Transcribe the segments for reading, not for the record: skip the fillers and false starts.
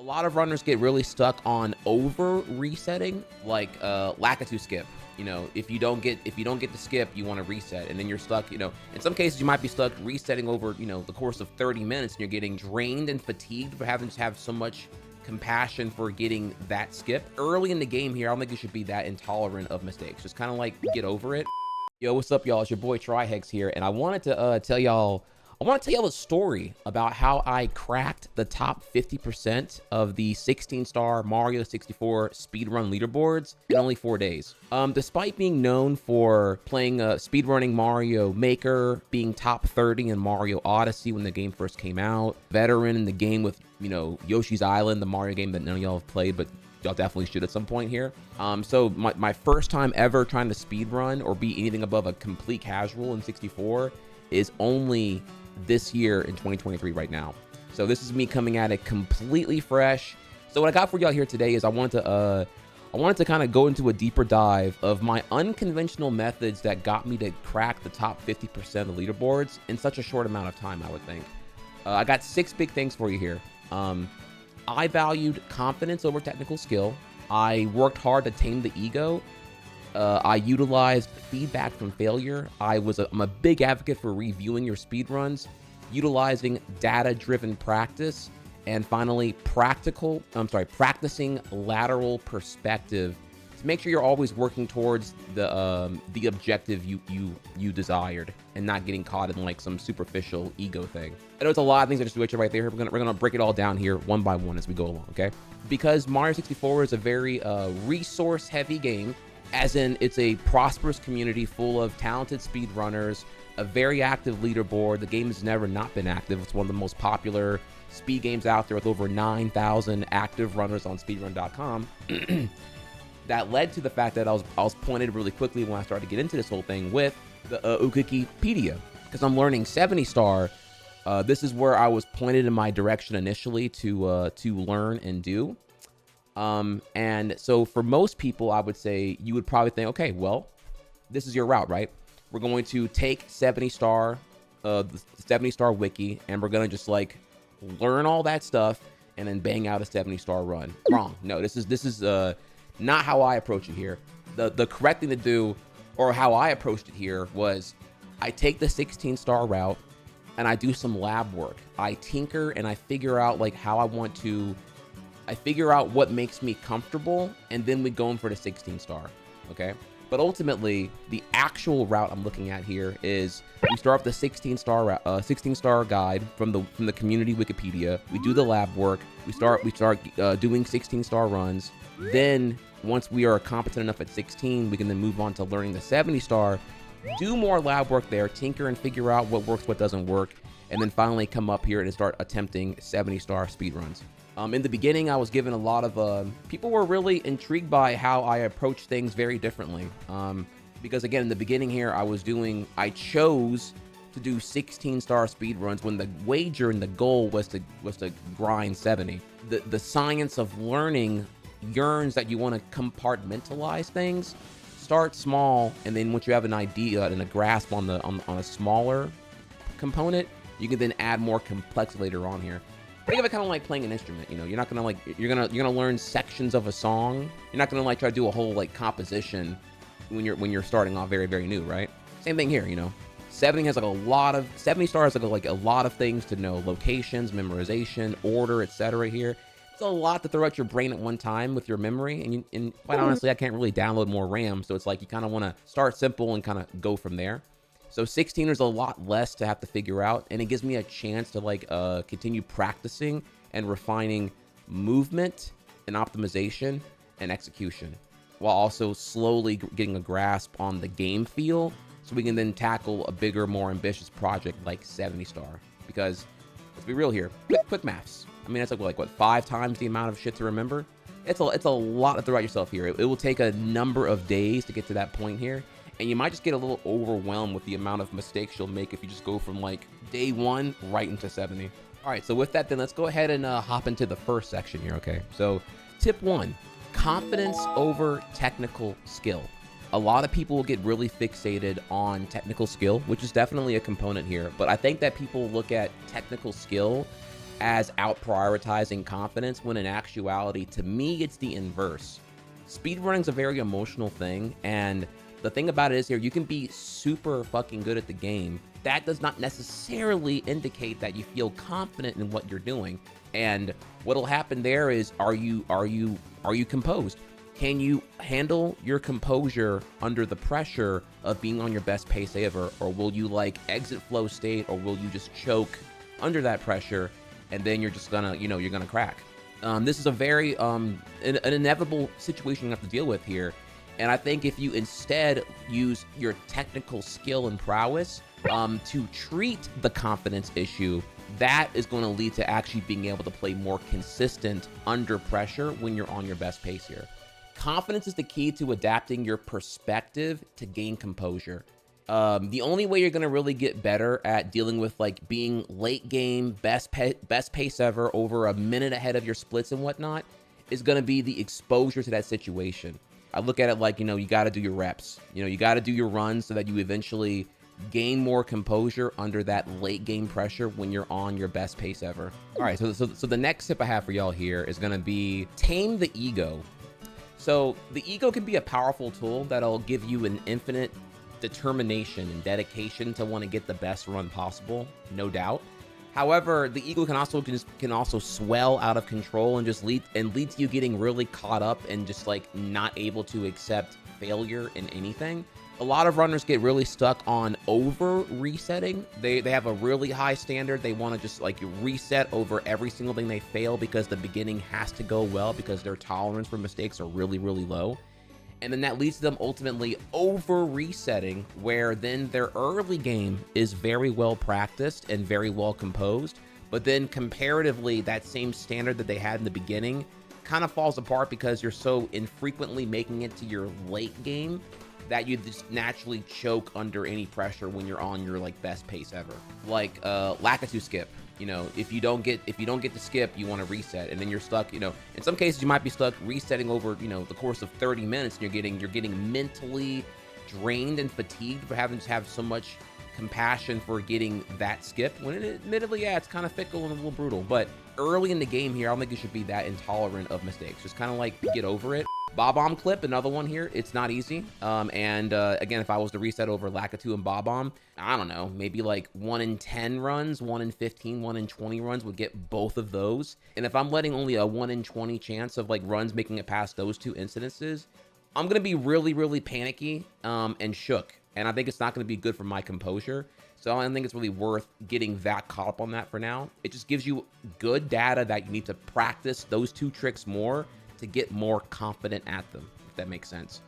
lot of runners get really stuck on over resetting, like Lakitu skip. You know, if you don't get the skip, you want to reset, and then you're stuck. You know, in some cases you might be stuck resetting over, you know, the course of 30 minutes, and you're getting drained and fatigued for having to have so much compassion for getting that skip early in the game. Here, I don't think you should be that intolerant of mistakes. Just kind of like get over it. Yo, what's up, y'all? It's your boy Trihex here, and I wanted to tell y'all a story about how I cracked the top 50% of the 16-star Mario 64 speedrun leaderboards in only 4 days. Despite being known for playing speedrunning Mario Maker, being top 30 in Mario Odyssey when the game first came out, veteran in the game with, you know, Yoshi's Island, the Mario game that none of y'all have played, but y'all definitely should at some point here. So my first time ever trying to speedrun or be anything above a complete casual in 64 is only this year in 2023 right now. So this is me coming at it completely fresh. So what I got for y'all here today is I wanted to kind of go into a deeper dive of my unconventional methods that got me to crack the top 50% of the leaderboards in such a short amount of time, I would think. I got 6 big things for you here. I valued confidence over technical skill. I worked hard to tame the ego. I utilized feedback from failure. I'm a big advocate for reviewing your speedruns, utilizing data-driven practice, and finally, practicing lateral perspective to make sure you're always working towards the objective you desired and not getting caught in like some superficial ego thing. I know it's a lot of things I just switch it right there. We're gonna break it all down here one by one as we go along, okay? Because Mario 64 is a very resource-heavy game. As in, it's a prosperous community full of talented speedrunners, a very active leaderboard. The game has never not been active. It's one of the most popular speed games out there with over 9,000 active runners on speedrun.com. That led to the fact that I was pointed really quickly when I started to get into this whole thing with the Wikipedia. Because I'm learning 70-star, this is where I was pointed in my direction initially to learn and do. And so for most people, I would say you would probably think, okay, well, this is your route, right? We're going to take 70-star, the 70-star wiki, and we're going to just like learn all that stuff and then bang out a 70-star run. Wrong. No, this is not how I approach it here. The correct thing to do, or how I approached it here, was I take the 16-star route and I do some lab work. I tinker and I figure out like how I figure out what makes me comfortable, and then we go in for the 16-star, okay? But ultimately, the actual route I'm looking at here is we start with the 16-star guide from the community Wikipedia. We do the lab work. We start doing 16-star runs. Then once we are competent enough at 16, we can then move on to learning the 70-star. Do more lab work there, tinker and figure out what works, what doesn't work, and then finally come up here and start attempting 70-star speedruns. In the beginning, I was given a lot of, people were really intrigued by how I approach things very differently. Because again, in the beginning here, I chose to do 16-star speedruns when the wager and the goal was to grind 70. The science of learning yearns that you want to compartmentalize things. Start small, and then once you have an idea and a grasp on a smaller component, you can then add more complexity later on here. Think of it kind of like playing an instrument. You know, you're not gonna like you're gonna learn sections of a song. You're not gonna like try to do a whole like composition when you're starting off very, very new, right? Same thing here. You know, 70 has like a lot of 70 stars, like a lot of things to know: locations, memorization, order, etc. Here, it's a lot to throw at your brain at one time with your memory. And quite honestly, I can't really download more RAM, so it's like you kind of want to start simple and kind of go from there. So 16 is a lot less to have to figure out, and it gives me a chance to like continue practicing and refining movement and optimization and execution, while also slowly getting a grasp on the game feel, so we can then tackle a bigger, more ambitious project like 70-star. Because let's be real here, quick maths. I mean, that's like what, 5 times the amount of shit to remember? It's a lot to throw at yourself here. It will take a number of days to get to that point here. And you might just get a little overwhelmed with the amount of mistakes you'll make if you just go from like day 1 right into 70. All right, so with that, then let's go ahead and hop into the first section here, okay? So tip 1, confidence over technical skill. A lot of people will get really fixated on technical skill, which is definitely a component here. But I think that people look at technical skill as out prioritizing confidence, when in actuality, to me, it's the inverse. Speedrunning is a very emotional thing, and the thing about it is here, you can be super fucking good at the game. That does not necessarily indicate that you feel confident in what you're doing. And what'll happen there is, are you composed? Can you handle your composure under the pressure of being on your best pace ever? Or will you like exit flow state, or will you just choke under that pressure and then you're just gonna, you're gonna crack? This is a very an inevitable situation you have to deal with here. And I think if you instead use your technical skill and prowess to treat the confidence issue, that is going to lead to actually being able to play more consistent under pressure when you're on your best pace here. Confidence is the key to adapting your perspective to gain composure. The only way you're going to really get better at dealing with like being late game, best pace ever, over a minute ahead of your splits and whatnot, is going to be the exposure to that situation. I look at it like, you got to do your reps. You got to do your runs so that you eventually gain more composure under that late game pressure when you're on your best pace ever. All right, so the next tip I have for y'all here is going to be Tame the Ego. So the ego can be a powerful tool that'll give you an infinite determination and dedication to want to get the best run possible, no doubt. However, the ego can also swell out of control and just lead to you getting really caught up and just like not able to accept failure in anything. A lot of runners get really stuck on over resetting. They have a really high standard. They want to just like reset over every single thing they fail because the beginning has to go well, because their tolerance for mistakes are really, really low. And then that leads to them ultimately over resetting, where then their early game is very well practiced and very well composed. But then comparatively, that same standard that they had in the beginning kind of falls apart because you're so infrequently making it to your late game that you just naturally choke under any pressure when you're on your like best pace ever. Like Lateral skip. If you don't get to skip, you want to reset, and then you're stuck. In some cases you might be stuck resetting over the course of 30 minutes, and you're getting mentally drained and fatigued for having to have so much compassion for getting that skip. When admittedly, yeah, it's kind of fickle and a little brutal, but early in the game here, I don't think you should be that intolerant of mistakes. Just kind of like get over it. Bob-omb clip, another one here. It's not easy. Again, if I was to reset over Lakitu and Bob-omb, I don't know, maybe like 1 in 10 runs, 1 in 15, 1 in 20 runs would get both of those. And if I'm letting only a 1 in 20 chance of like runs making it past those two incidences, I'm going to be really, really panicky and shook. And I think it's not going to be good for my composure. So I don't think it's really worth getting that caught up on that for now. It just gives you good data that you need to practice those two tricks more to get more confident at them, if that makes sense.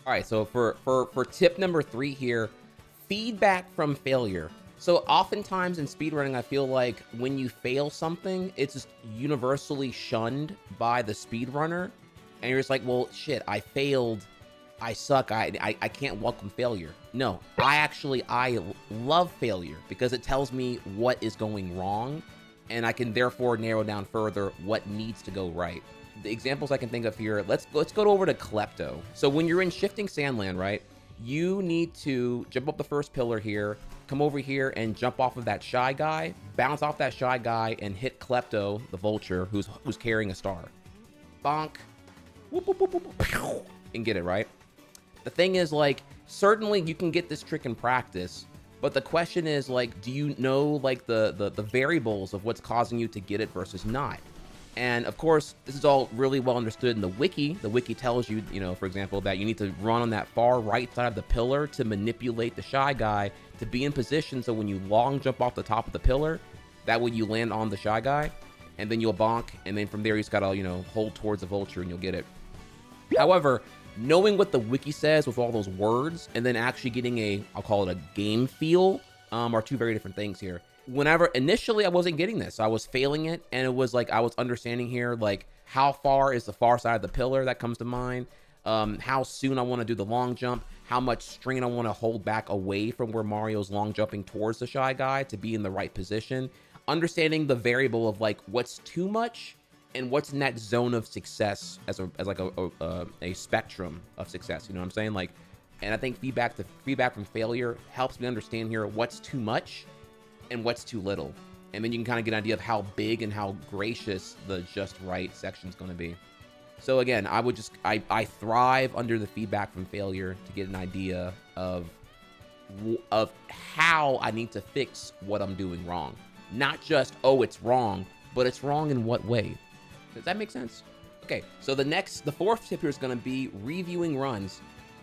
All right, so for tip number 3 here, feedback from failure. So oftentimes in speedrunning, I feel like when you fail something, it's just universally shunned by the speedrunner. And you're just like, well, shit, I failed. I suck. I can't welcome failure. No, I love failure because it tells me what is going wrong, and I can therefore narrow down further what needs to go right. The examples I can think of here, let's go over to Klepto. So when you're in shifting sandland, right, you need to jump up the first pillar here, come over here and jump off of that shy guy, bounce off that shy guy, and hit Klepto, the vulture, who's carrying a star. Bonk. Whoop, whoop, whoop, whoop, pew, and get it, right? The thing is, like, certainly you can get this trick in practice, but the question is, like, do you know, like, the variables of what's causing you to get it versus not? And of course, this is all really well understood in the wiki. The wiki tells you, for example, that you need to run on that far right side of the pillar to manipulate the shy guy to be in position. So when you long jump off the top of the pillar, that way you land on the shy guy, and then you'll bonk. And then from there, you just gotta, hold towards the vulture and you'll get it. However, knowing what the wiki says with all those words and then actually getting I'll call it a game feel, are two very different things here. Initially I wasn't getting this. I was failing it, and it was like I was understanding here, like, how far is the far side of the pillar that comes to mind, how soon I want to do the long jump, how much strain I want to hold back away from where Mario's long jumping towards the shy guy to be in the right position, understanding the variable of like what's too much and what's in that zone of success as a spectrum of success. You know what I'm saying? Like, and I think feedback from failure helps me understand here what's too much and what's too little. And then you can kind of get an idea of how big and how gracious the just right section is going to be. So again, I thrive under the feedback from failure to get an idea of how I need to fix what I'm doing wrong. Not just, oh, it's wrong, but it's wrong in what way? Does that make sense? Okay, so the fourth tip here is going to be reviewing runs.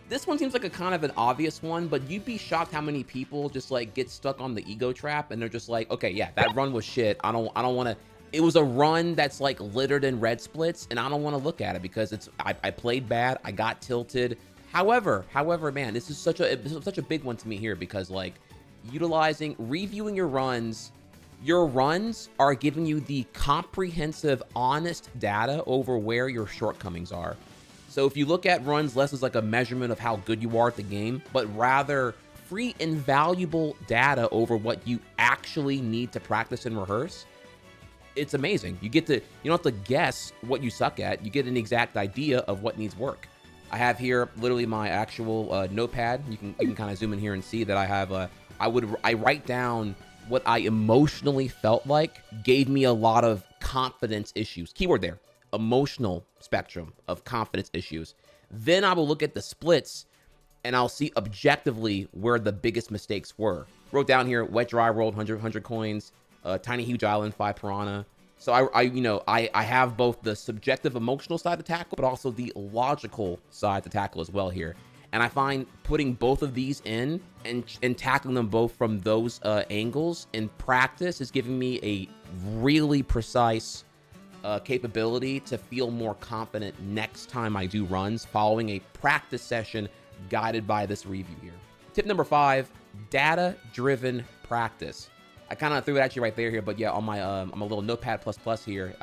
This one seems like a kind of an obvious one, but you'd be shocked how many people just like get stuck on the ego trap and they're just like, okay, yeah, that run was shit. I don't want to. It was a run that's like littered in red splits, and I don't want to look at it because I played bad. I got tilted. However, man, this is such a big one to me here because like reviewing your runs are giving you the comprehensive, honest data over where your shortcomings are. So if you look at runs less as like a measurement of how good you are at the game, but rather free and valuable data over what you actually need to practice and rehearse, it's amazing. You don't have to guess what you suck at. You get an exact idea of what needs work. I have here literally my actual notepad. You can kind of zoom in here and see that I have I write down what I emotionally felt like gave me a lot of confidence issues. Keyword there. Emotional spectrum of confidence issues. Then I will look at the splits and I'll see objectively where the biggest mistakes were. Wrote down here, wet dry rolled 100 coins, tiny huge island 5 piranha. So I have both the subjective emotional side to tackle, but also the logical side to tackle as well here. And I find putting both of these in and tackling them both from those angles in practice is giving me a really precise capability to feel more confident next time I do runs following a practice session guided by this review here. Tip number 5, data-driven practice. I kind of threw it at you right there here, but yeah, on my I'm a little notepad plus here.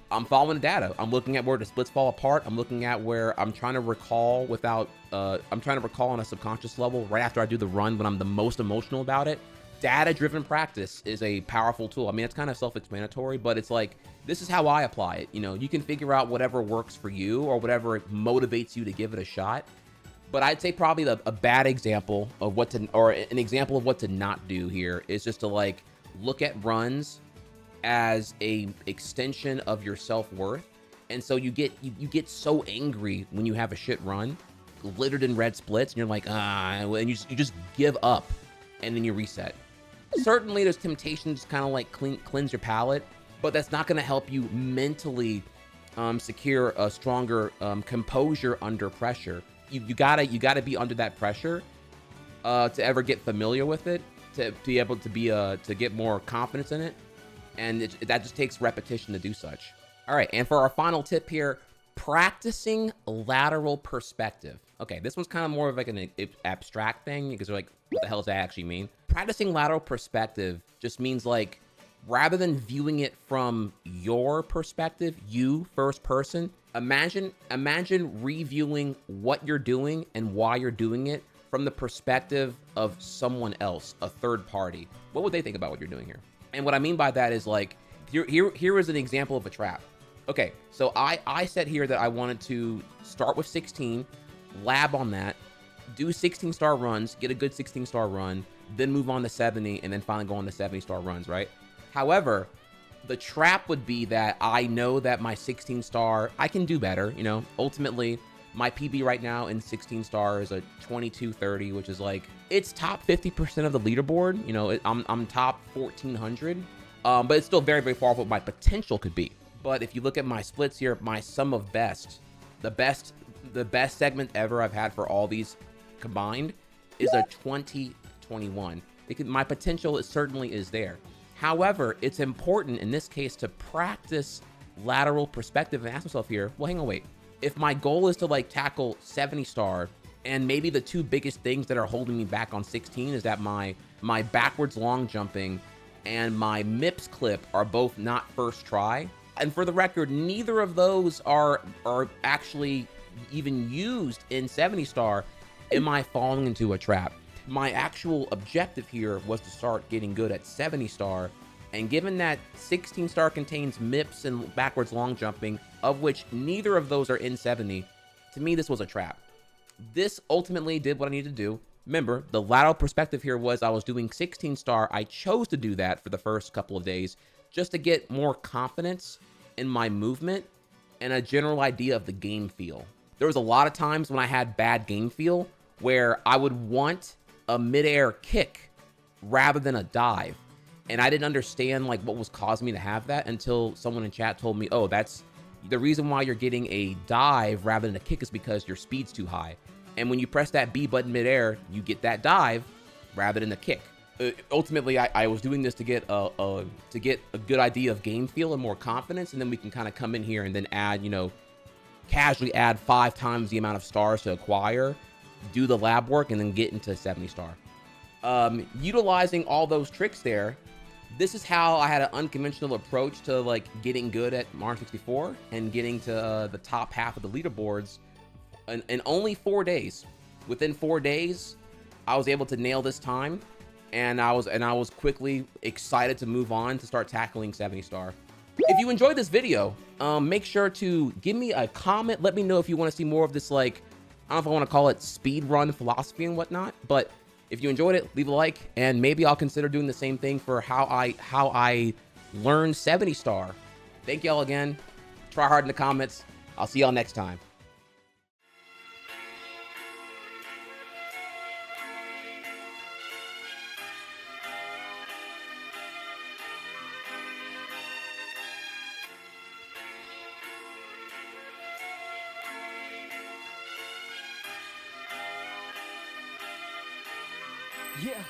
I'm following the data. I'm looking at where the splits fall apart. I'm looking at where I'm trying to recall on a subconscious level right after I do the run when I'm the most emotional about it. Data-driven practice is a powerful tool. I mean, it's kind of self-explanatory, but it's like, this is how I apply it. You know, you can figure out whatever works for you or whatever motivates you to give it a shot. But I'd say probably a bad example of an example of what to not do here is just to like look at runs as a extension of your self-worth. And so you get so angry when you have a shit run, littered in red splits, and you're like, and you just give up, and then you reset. Certainly there's temptation to just kind of like cleanse your palate, but that's not going to help you mentally secure a stronger composure under pressure. You gotta be under that pressure to ever get familiar with it, to be able to get more confidence in it, and that just takes repetition to do such. All right, and for our final tip here, practicing lateral perspective. Okay, this one's kind of more of like an abstract thing because they're like, what the hell does that actually mean? Practicing lateral perspective just means like, rather than viewing it from your perspective, you first person, imagine reviewing what you're doing and why you're doing it from the perspective of someone else, a third party. What would they think about what you're doing here? And what I mean by that is like, here is an example of a trap. Okay, so I said here that I wanted to start with 16, lab on that, do 16-star runs, get a good 16-star run, then move on to 70, and then finally go on to 70-star runs, right? However, the trap would be that I know that my 16-star, I can do better, you know? Ultimately, my PB right now in 16-star is a 2230, which is like, it's top 50% of the leaderboard. You know, I'm top 1400, but it's still very, very far from what my potential could be. But if you look at my splits here, my sum of best, the best segment ever I've had for all these combined is a 2021. My potential certainly is there. However, it's important in this case to practice lateral perspective and ask myself here, well, hang on, wait. If my goal is to like tackle 70-star, and maybe the two biggest things that are holding me back on 16 is that my backwards long jumping and my MIPS clip are both not first try. And for the record, neither of those are actually even used in 70-star. Am I falling into a trap? My actual objective here was to start getting good at 70-star, and given that 16-star contains MIPS and backwards long jumping, of which neither of those are in 70, to me this was a trap. This ultimately did what I needed to do, Remember, the lateral perspective here was I was doing 16 star. I chose to do that for the first couple of days just to get more confidence in my movement and a general idea of the game feel. There was a lot of times when I had bad game feel where I would want a midair kick rather than a dive. And I didn't understand like what was causing me to have that until someone in chat told me, oh, that's the reason why you're getting a dive rather than a kick is because your speed's too high. And when you press that B button midair, you get that dive rather than a kick. Ultimately, I was doing this to get a good idea of game feel and more confidence, and then we can kind of come in here and then add, you know, casually add 5 times the amount of stars to acquire, do the lab work, and then get into 70 star. Utilizing all those tricks there, this is how I had an unconventional approach to like getting good at Mario 64 and getting to the top half of the leaderboards in only 4 days. Within 4 days, I was able to nail this time, and I was quickly excited to move on to start tackling 70 star. If you enjoyed this video, make sure to give me a comment. Let me know if you want to see more of this, like, I don't know if I want to call it speedrun philosophy and whatnot, but if you enjoyed it, leave a like, and maybe I'll consider doing the same thing for how I learned 70 star. Thank y'all again. Try hard in the comments. I'll see y'all next time. Yeah.